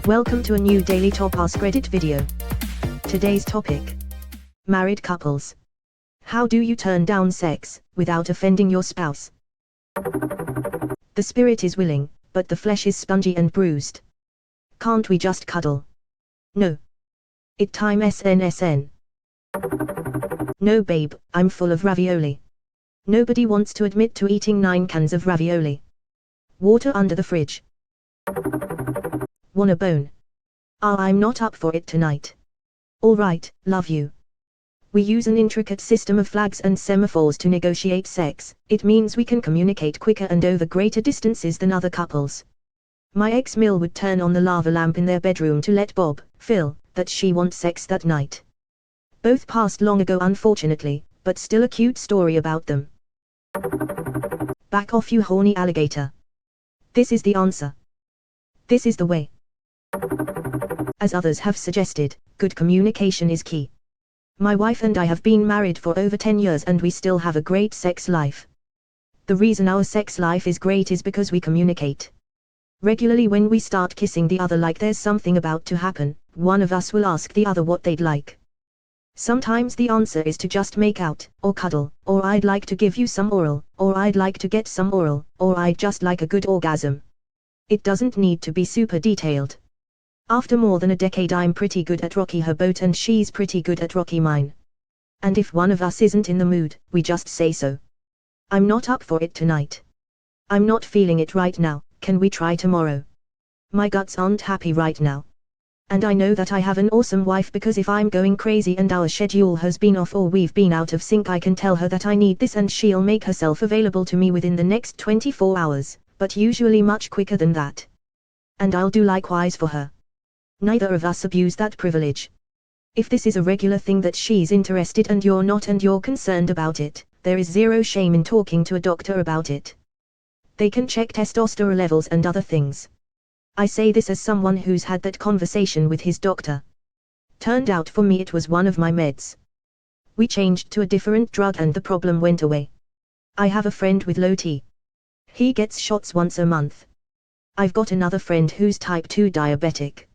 Welcome to a new daily top Askreddit video. Today's topic: married couples. How do you turn down sex without offending your spouse? The spirit is willing, but the flesh is spongy and bruised. Can't we just cuddle? No. It time SN. No babe, I'm full of ravioli. Nobody wants to admit to eating 9 cans of ravioli. Water under the fridge. Want a bone? I'm not up for it tonight. Alright, love you. We use an intricate system of flags and semaphores to negotiate sex. It means we can communicate quicker and over greater distances than other couples. My ex-Mill would turn on the lava lamp in their bedroom to let Bob, Phil, that she wants sex that night. Both passed long ago unfortunately, but still a cute story about them. Back off you horny alligator. This is the answer. This is the way. As others have suggested, good communication is key. My wife and I have been married for over 10 years and we still have a great sex life. The reason our sex life is great is because we communicate. Regularly when we start kissing the other like there's something about to happen, one of us will ask the other what they'd like. Sometimes the answer is to just make out, or cuddle, or I'd like to give you some oral, or I'd like to get some oral, or I'd just like a good orgasm. It doesn't need to be super detailed. After more than a decade I'm pretty good at rocky her boat and she's pretty good at rocky mine. And if one of us isn't in the mood, we just say so. I'm not up for it tonight. I'm not feeling it right now, can we try tomorrow? My guts aren't happy right now. And I know that I have an awesome wife because if I'm going crazy and our schedule has been off or we've been out of sync I can tell her that I need this and she'll make herself available to me within the next 24 hours, but usually much quicker than that. And I'll do likewise for her. Neither of us abuse that privilege. If this is a regular thing that she's interested and you're not and you're concerned about it, there is zero shame in talking to a doctor about it. They can check testosterone levels and other things. I say this as someone who's had that conversation with his doctor. Turned out for me it was one of my meds. We changed to a different drug and the problem went away. I have a friend with low T. He gets shots once a month. I've got another friend who's type 2 diabetic.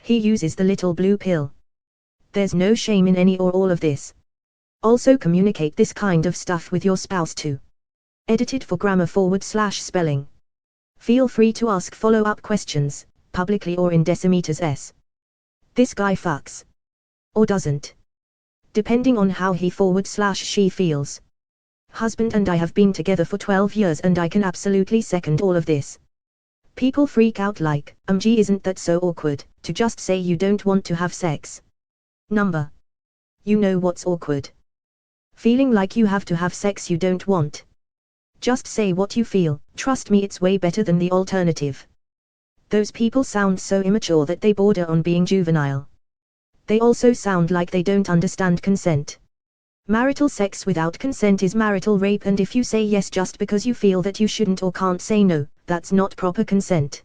He uses the little blue pill. There's no shame in any or all of this. Also communicate this kind of stuff with your spouse too. Edited for grammar/spelling. Feel free to ask follow-up questions, publicly or in decimeters s. This guy fucks. Or doesn't. Depending on how he/she feels. Husband and I have been together for 12 years and I can absolutely second all of this. People freak out like, gee isn't that so awkward, to just say you don't want to have sex. Number. You know what's awkward? Feeling like you have to have sex you don't want. Just say what you feel, trust me it's way better than the alternative. Those people sound so immature that they border on being juvenile. They also sound like they don't understand consent. Marital sex without consent is marital rape and if you say yes just because you feel that you shouldn't or can't say no, that's not proper consent.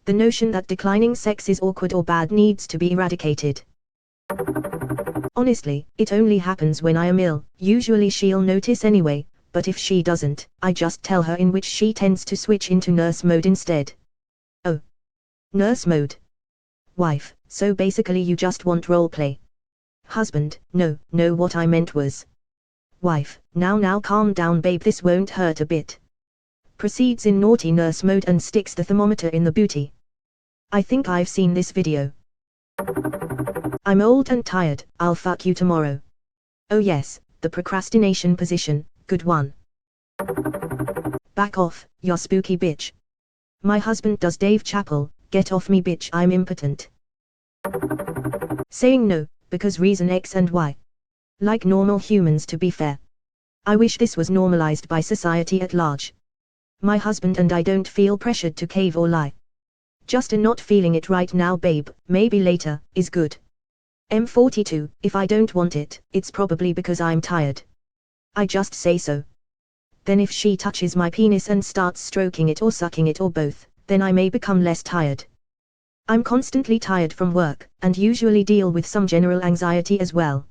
The notion that declining sex is awkward or bad needs to be eradicated. Honestly, it only happens when I am ill, usually she'll notice anyway, but if she doesn't, I just tell her in which she tends to switch into nurse mode instead. Oh. Nurse mode. Wife, so basically you just want role play. Husband, no, what I meant was. Wife, now calm down babe this won't hurt a bit. Proceeds in naughty nurse mode and sticks the thermometer in the booty. I think I've seen this video. I'm old and tired, I'll fuck you tomorrow. Oh yes, the procrastination position, good one. Back off, you spooky bitch. My husband does Dave Chappelle, get off me bitch I'm impotent. Saying no, because reason X and Y. Like normal humans to be fair. I wish this was normalized by society at large. My husband and I don't feel pressured to cave or lie. Just a not feeling it right now babe, maybe later, is good. M42, if I don't want it, it's probably because I'm tired. I just say so. Then if she touches my penis and starts stroking it or sucking it or both, then I may become less tired. I'm constantly tired from work, and usually deal with some general anxiety as well.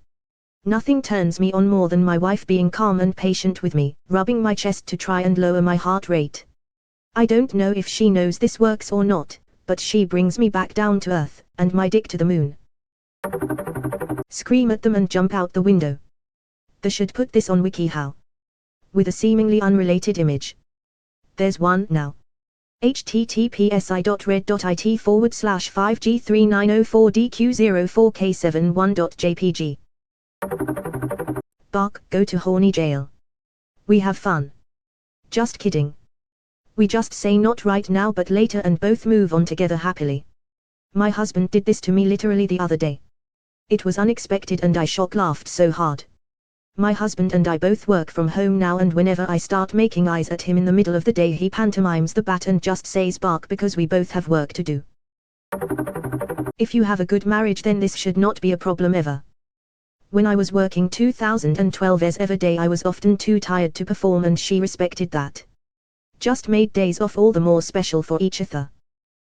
Nothing turns me on more than my wife being calm and patient with me, rubbing my chest to try and lower my heart rate. I don't know if she knows this works or not, but she brings me back down to earth, and my dick to the moon. Scream at them and jump out the window. They should put this on WikiHow. With a seemingly unrelated image. There's one now. https://5g3904dq04k71.jpg. Bark, go to horny jail. We have fun. Just kidding. We just say not right now but later and both move on together happily. My husband did this to me literally the other day. It was unexpected and I shock laughed so hard. My husband and I both work from home now, and whenever I start making eyes at him in the middle of the day he pantomimes the bat and just says bark because we both have work to do. If you have a good marriage then this should not be a problem ever. When I was working 2012 as every day I was often too tired to perform and she respected that. Just made days off all the more special for each other.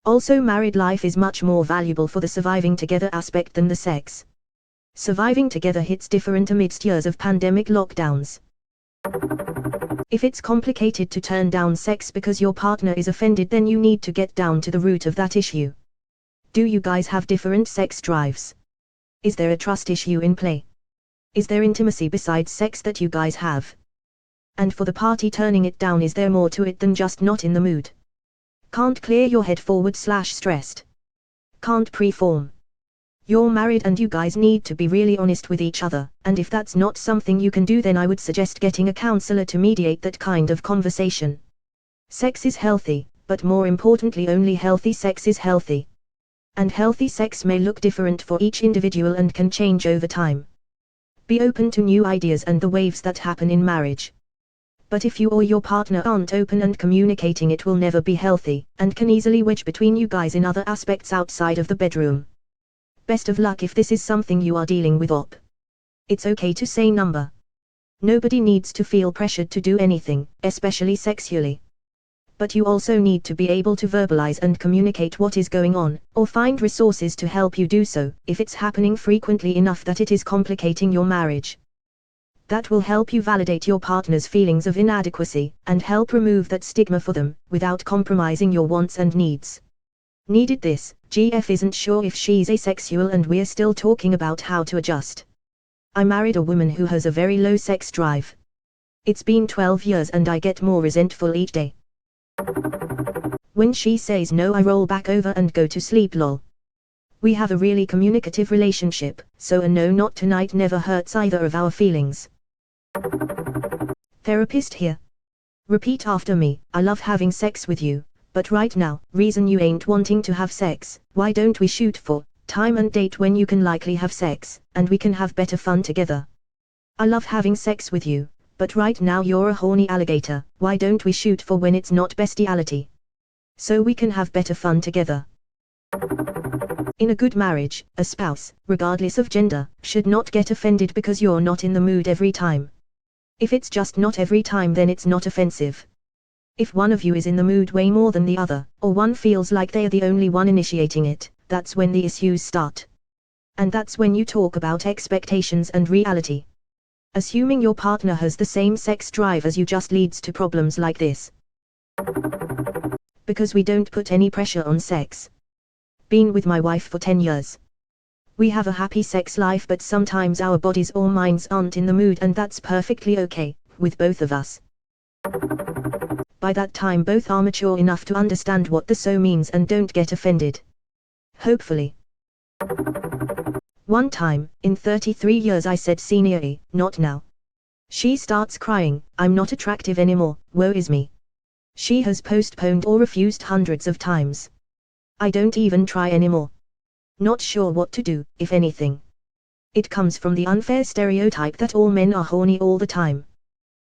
Also married life is much more valuable for the surviving together aspect than the sex. Surviving together hits different amidst years of pandemic lockdowns. If it's complicated to turn down sex because your partner is offended then you need to get down to the root of that issue. Do you guys have different sex drives? Is there a trust issue in play? Is there intimacy besides sex that you guys have? And for the party turning it down, is there more to it than just not in the mood? Can't clear your head /stressed. Can't preform. You're married and you guys need to be really honest with each other, and if that's not something you can do then I would suggest getting a counselor to mediate that kind of conversation. Sex is healthy, but more importantly only healthy sex is healthy. And healthy sex may look different for each individual and can change over time. Be open to new ideas and the waves that happen in marriage. But if you or your partner aren't open and communicating, it will never be healthy, and can easily wedge between you guys in other aspects outside of the bedroom. Best of luck if this is something you are dealing with op. It's okay to say number. Nobody needs to feel pressured to do anything, especially sexually. But you also need to be able to verbalize and communicate what is going on, or find resources to help you do so, if it's happening frequently enough that it is complicating your marriage. That will help you validate your partner's feelings of inadequacy, and help remove that stigma for them, without compromising your wants and needs. Needed this, GF isn't sure if she's asexual and we're still talking about how to adjust. I married a woman who has a very low sex drive. It's been 12 years and I get more resentful each day. When she says no I roll back over and go to sleep lol. We have a really communicative relationship, so a no not tonight never hurts either of our feelings. Therapist here. Repeat after me, I love having sex with you, but right now, reason you ain't wanting to have sex, why don't we shoot for time and date when you can likely have sex, and we can have better fun together. I love having sex with you, but right now you're a horny alligator, why don't we shoot for when it's not bestiality? So we can have better fun together. In a good marriage, a spouse, regardless of gender, should not get offended because you're not in the mood every time. If it's just not every time then it's not offensive. If one of you is in the mood way more than the other, or one feels like they are the only one initiating it, that's when the issues start. And that's when you talk about expectations and reality. Assuming your partner has the same sex drive as you just leads to problems like this. Because we don't put any pressure on sex. Been with my wife for 10 years. We have a happy sex life, but sometimes our bodies or minds aren't in the mood, and that's perfectly okay, with both of us. By that time both are mature enough to understand what the so means and don't get offended. Hopefully. One time, in 33 years I said senior, not now. She starts crying, I'm not attractive anymore, woe is me. She has postponed or refused hundreds of times. I don't even try anymore. Not sure what to do, if anything. It comes from the unfair stereotype that all men are horny all the time.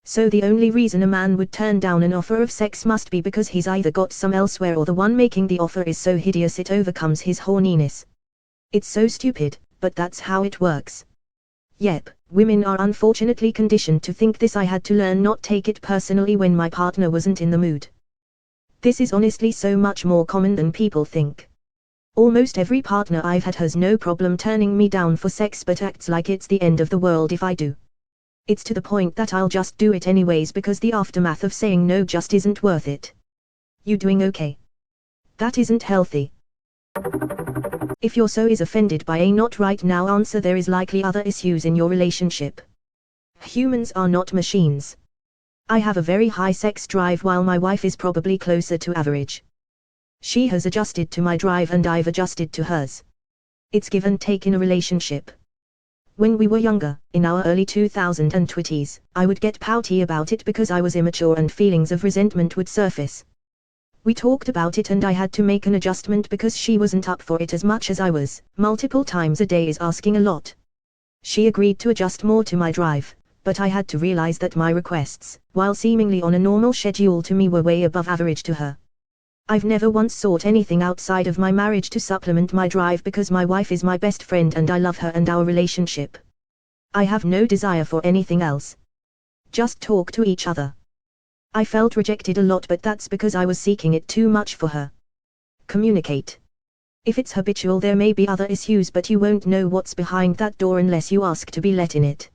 So the only reason a man would turn down an offer of sex must be because he's either got some elsewhere or the one making the offer is so hideous it overcomes his horniness. It's so stupid, but that's how it works. Yep, women are unfortunately conditioned to think this. I had to learn not take it personally when my partner wasn't in the mood. This is honestly so much more common than people think. Almost every partner I've had has no problem turning me down for sex but acts like it's the end of the world if I do. It's to the point that I'll just do it anyways because the aftermath of saying no just isn't worth it. You doing okay? That isn't healthy. If you're so is offended by a not right now answer, there is likely other issues in your relationship. Humans are not machines. I have a very high sex drive while my wife is probably closer to average. She has adjusted to my drive and I've adjusted to hers. It's give and take in a relationship. When we were younger, in our early 2020s, I would get pouty about it because I was immature and feelings of resentment would surface. We talked about it and I had to make an adjustment because she wasn't up for it as much as I was. Multiple times a day is asking a lot. She agreed to adjust more to my drive, but I had to realize that my requests, while seemingly on a normal schedule to me, were way above average to her. I've never once sought anything outside of my marriage to supplement my drive because my wife is my best friend and I love her and our relationship. I have no desire for anything else. Just talk to each other. I felt rejected a lot, but that's because I was seeking it too much for her. Communicate. If it's habitual, there may be other issues, but you won't know what's behind that door unless you ask to be let in it.